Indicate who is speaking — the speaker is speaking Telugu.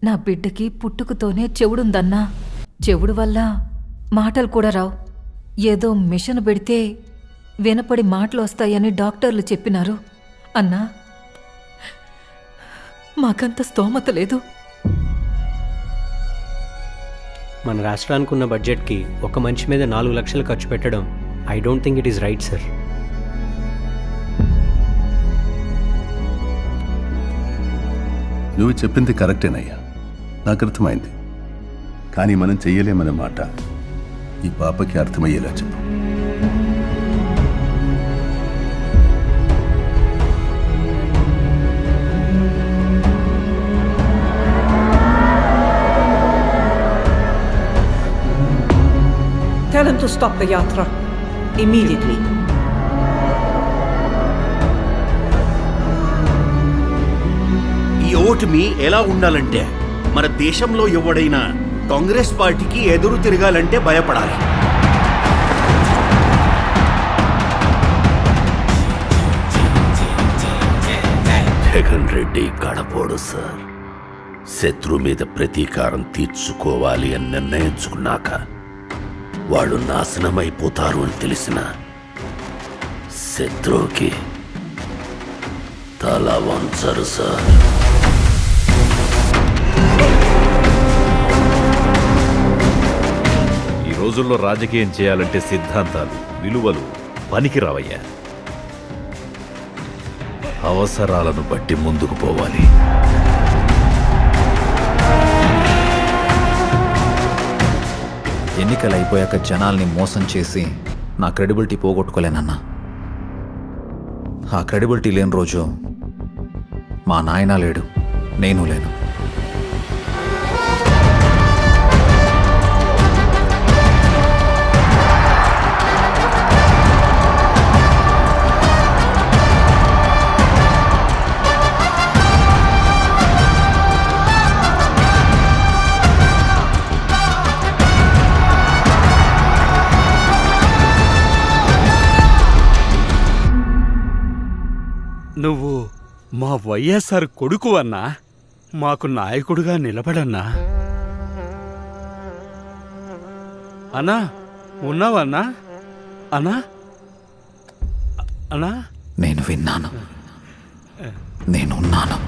Speaker 1: నా బిడ్డకి పుట్టుకతోనే చెవుడుందన్నా. చెవుడు వల్ల మాటలు కూడా రావు. ఏదో మిషన్ పెడితే వినపడి మాటలు వస్తాయని డాక్టర్లు చెప్పినారు. అన్నా, మాకంత స్తోమత లేదు.
Speaker 2: మన రాష్ట్రానికి ఉన్న బడ్జెట్కి ఒక మనిషి మీద 4 లక్షలు ఖర్చు పెట్టడం I don't think it is right sir.
Speaker 3: నువ్వు చెప్పింది కరెక్టేనయ్యా, నాకు అర్థమైంది. కానీ మనం చెయ్యలేమనే మాట ఈ పాపకి అర్థమయ్యేలా చెప్పు.
Speaker 4: Tell him to stop the yatra immediately.
Speaker 5: ఈ ఓటమి ఎలా ఉండాలంటే, మన దేశంలో ఎవడైనా కాంగ్రెస్ పార్టీకి ఎదురు తిరగాలంటే భయపడాలి.
Speaker 6: జగన్ రెడ్డి గడపోడు సార్. శత్రు మీద ప్రతీకారం తీర్చుకోవాలి అని నిర్ణయించుకున్నాక వాళ్ళు నాశనమైపోతారు అని తెలిసిన శత్రువుకి తల వంచరు సార్.
Speaker 7: ఈ రోజుల్లో రాజకీయం చేయాలంటే సిద్ధాంతాలు, విలువలు పనికిరావయ్యా. అవసరాలను బట్టి ముందుకు పోవాలి.
Speaker 8: ఎన్నికలు అయిపోయాక జనాల్ని మోసం చేసి నా క్రెడిబిలిటీ పోగొట్టుకోలేనన్నా. ఆ క్రెడిబిలిటీ లేని రోజు మా నాయన లేడు, నేను లేను.
Speaker 5: నువ్వు మా వైఎస్ఆర్ కొడుకు అన్నా, మాకు నాయకుడుగా నిలబడన్నా. అన్నా, ఉన్నావన్నా? అన్నా అన్నా,
Speaker 8: నేను విన్నాను, నేనున్నాను.